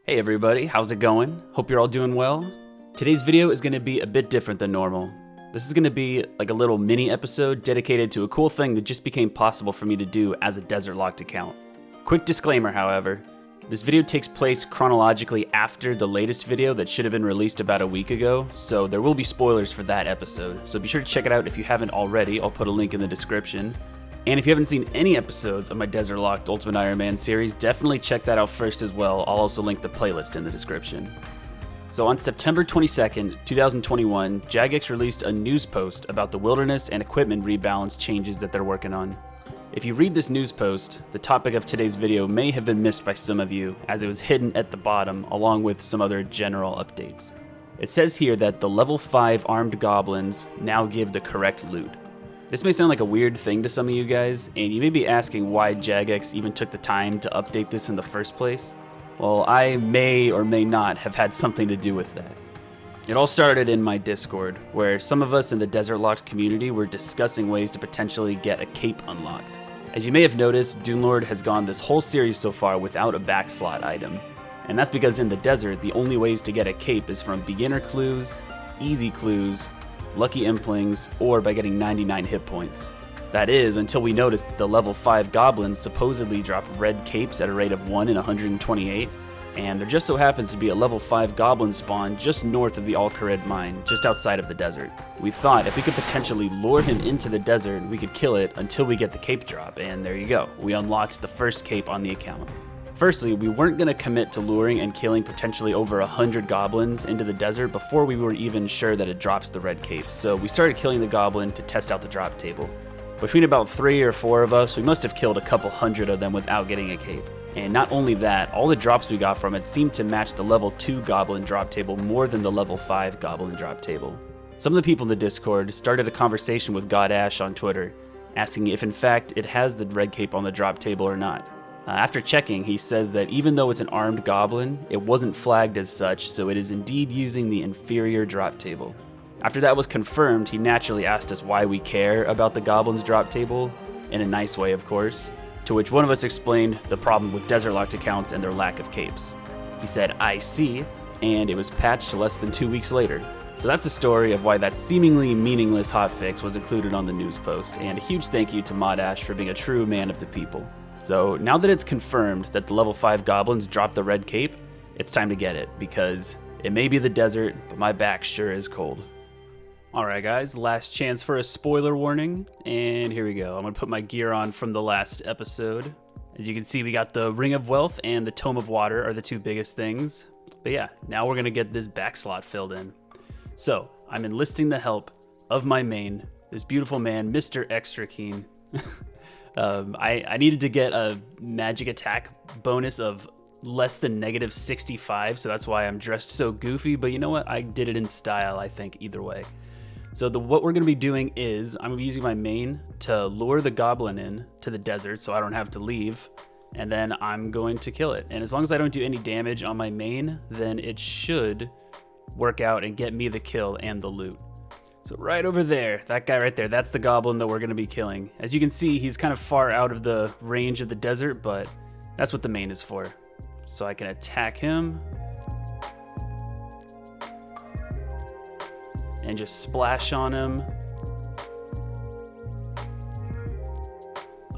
Hey everybody, how's it going? Hope you're all doing well. Today's video is going to be a bit different than normal. This is going to be like a little mini episode dedicated to a cool thing that just became possible for me to do as a Desert Locked account. Quick disclaimer, however, this video takes place chronologically after the latest video that should have been released about a week ago, so there will be spoilers for that episode, so be sure to check it out if you haven't already. I'll put a link in the description. And if you haven't seen any episodes of my Desert Locked Ultimate Iron Man series, definitely check that out first as well. I'll also link the playlist in the description. So on September 22nd, 2021, Jagex released a news post about the wilderness and equipment rebalance changes that they're working on. If you read this news post, the topic of today's video may have been missed by some of you, as it was hidden at the bottom along with some other general updates. It says here that the level 5 armed goblins now give the correct loot. This may sound like a weird thing to some of you guys, and you may be asking why Jagex even took the time to update this in the first place. Well, I may or may not have had something to do with that. It all started in my Discord, where some of us in the Desert Locked community were discussing ways to potentially get a cape unlocked. As you may have noticed, Dune Lord has gone this whole series so far without a backslot item. And that's because in the desert, the only ways to get a cape is from beginner clues, easy clues, lucky implings, or by getting 99 hit points. That is, until we noticed that the level 5 goblins supposedly drop red capes at a rate of 1 in 128, and there just so happens to be a level 5 goblin spawn just north of the Al-Kharid mine, just outside of the desert. We thought if we could potentially lure him into the desert, we could kill it until we get the cape drop, and there you go, we unlocked the first cape on the account. Firstly, we weren't going to commit to luring and killing potentially over 100 goblins into the desert before we were even sure that it drops the red cape, so we started killing the goblin to test out the drop table. Between about 3 or 4 of us, we must have killed a couple hundred of them without getting a cape. And not only that, all the drops we got from it seemed to match the level 2 goblin drop table more than the level 5 goblin drop table. Some of the people in the Discord started a conversation with God Ash on Twitter, asking if in fact it has the red cape on the drop table or not. After checking, he says that even though it's an armed goblin, it wasn't flagged as such, so it is indeed using the inferior drop table. After that was confirmed, he naturally asked us why we care about the goblin's drop table, in a nice way of course, to which one of us explained the problem with Desert Locked accounts and their lack of capes. He said, "I see," and it was patched less than 2 weeks later. So that's the story of why that seemingly meaningless hotfix was included on the news post, and a huge thank you to Mod Ash for being a true man of the people. So now that it's confirmed that the level 5 goblins dropped the red cape, it's time to get it, because it may be the desert, but my back sure is cold. Alright guys, last chance for a spoiler warning, and here we go. I'm going to put my gear on from the last episode. As you can see, we got the Ring of Wealth and the Tome of Water are the two biggest things. But yeah, now we're going to get this back slot filled in. So, I'm enlisting the help of my main, this beautiful man, Mr. xRakine. I needed to get a magic attack bonus of less than negative 65, so that's why I'm dressed so goofy, but you know what? I did it in style, I think, either way. So what we're going to be doing is, I'm going to be using my main to lure the goblin in to the desert so I don't have to leave, and then I'm going to kill it. And as long as I don't do any damage on my main, then it should work out and get me the kill and the loot. So right over there, that guy right there, that's the goblin that we're going to be killing. As you can see, he's kind of far out of the range of the desert, but that's what the main is for. So I can attack him and just splash on him.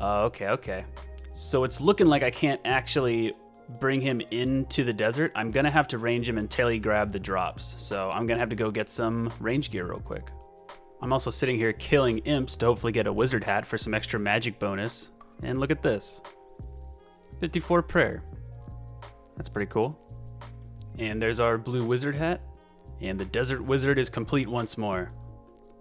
Okay. So it's looking like I can't actually bring him into the desert. I'm going to have to range him until he grab the drops. So I'm going to have to go get some range gear real quick. I'm also sitting here killing imps to hopefully get a wizard hat for some extra magic bonus. And look at this. 54 prayer. That's pretty cool. And there's our blue wizard hat. And the desert wizard is complete once more.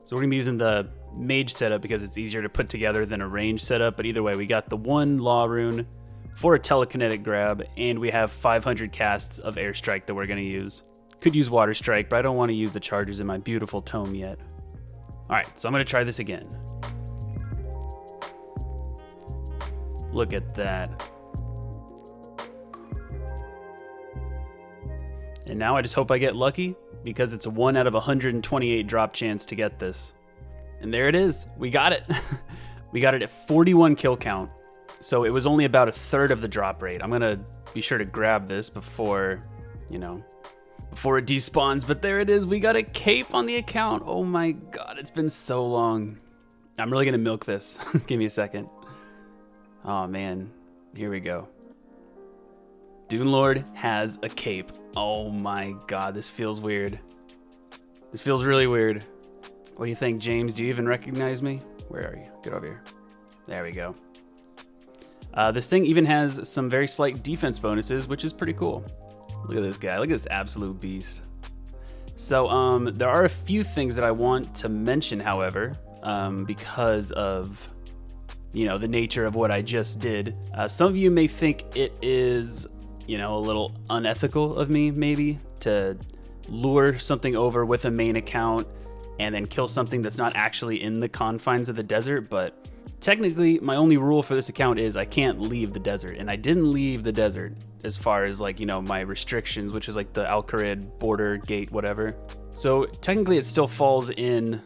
So we're going to be using the mage setup because it's easier to put together than a range setup. But either way, we got the 1 law rune for a telekinetic grab, and we have 500 casts of air strike that we're going to use. Could use water strike, but I don't want to use the charges in my beautiful tome yet. Alright, so I'm going to try this again. Look at that. And now I just hope I get lucky, because it's a 1 out of 128 drop chance to get this. And there it is. We got it. We got it at 41 kill count. So it was only about a third of the drop rate. I'm going to be sure to grab this before you know, before it despawns. But there it is. We got a cape on the account. Oh my God, it's been so long. I'm really gonna milk this. Give me a second. Oh man, here we go. Dune Lord has a cape. Oh my God, this feels weird. This feels really weird. What do you think, James? Do you even recognize me? Where are you? Get over here. There we go. This thing even has some very slight defense bonuses, which is pretty cool. Look at this guy. Look at this absolute beast. So there are a few things that I want to mention, however, because of, you know, the nature of what I just did. Some of you may think it is, you know, a little unethical of me, maybe, to lure something over with a main account and then kill something that's not actually in the confines of the desert. But technically, my only rule for this account is I can't leave the desert, and I didn't leave the desert as far as, like, you know, my restrictions, which is like the Al-Kharid border gate, whatever. So technically it still falls in,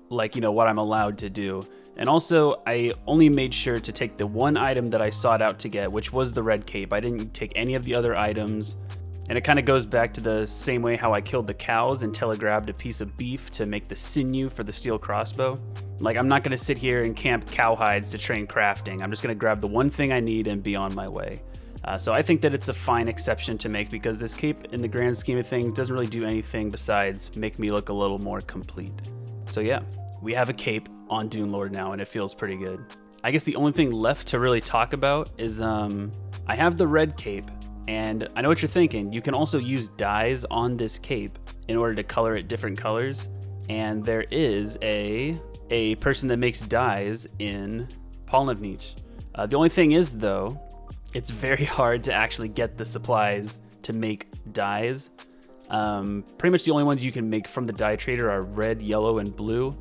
like, you know, what I'm allowed to do. And also, I only made sure to take the one item that I sought out to get, which was the red cape. I didn't take any of the other items. And it kind of goes back to the same way how I killed the cows until I grabbed a piece of beef to make the sinew for the steel crossbow. Like, I'm not going to sit here and camp cow hides to train crafting. I'm just going to grab the one thing I need and be on my way. So I think that it's a fine exception to make, because this cape, in the grand scheme of things, doesn't really do anything besides make me look a little more complete. So yeah, we have a cape on Dune Lord now, and it feels pretty good. I guess the only thing left to really talk about is I have the red cape, and I know what you're thinking. You can also use dyes on this cape in order to color it different colors, and there is a person that makes dyes in Polnavnic. The only thing is, though, it's very hard to actually get the supplies to make dyes. Pretty much the only ones you can make from the dye trader are red, yellow, and blue.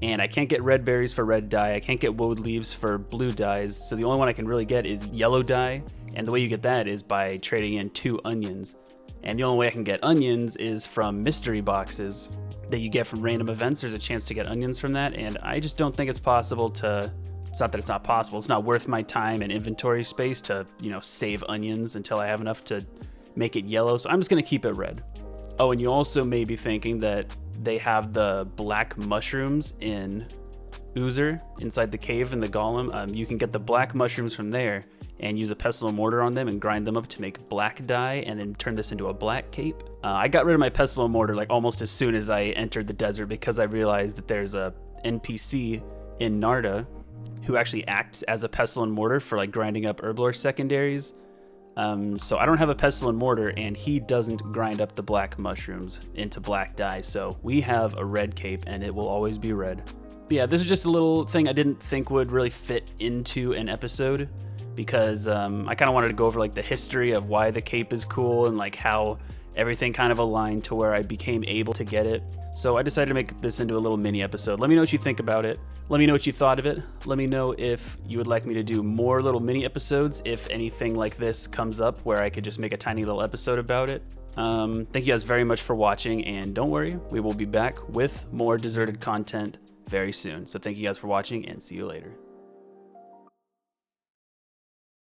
And I can't get red berries for red dye. I can't get woad leaves for blue dyes. So the only one I can really get is yellow dye. And the way you get that is by trading in 2 onions. And the only way I can get onions is from mystery boxes that you get from random events. There's a chance to get onions from that. And I just don't think it's possible to, it's not that it's not possible. It's not worth my time and inventory space to, you know, save onions until I have enough to make it yellow. So I'm just gonna keep it red. Oh, and you also may be thinking that they have the black mushrooms in Uzer inside the cave in the golem. You can get the black mushrooms from there and use a pestle and mortar on them and grind them up to make black dye and then turn this into a black cape. I got rid of my pestle and mortar like almost as soon as I entered the desert, because I realized that there's a NPC in Narda who actually acts as a pestle and mortar for like grinding up herblore secondaries. So I don't have a pestle and mortar, and he doesn't grind up the black mushrooms into black dye. So we have a red cape, and it will always be red. But yeah, this is just a little thing I didn't think would really fit into an episode, because I kind of wanted to go over like the history of why the cape is cool and like how everything kind of aligned to where I became able to get it. So I decided to make this into a little mini episode. Let me know what you think about it. Let me know what you thought of it. Let me know if you would like me to do more little mini episodes, if anything like this comes up where I could just make a tiny little episode about it. Thank you guys very much for watching, and don't worry, we will be back with more deserted content very soon. So thank you guys for watching, and see you later.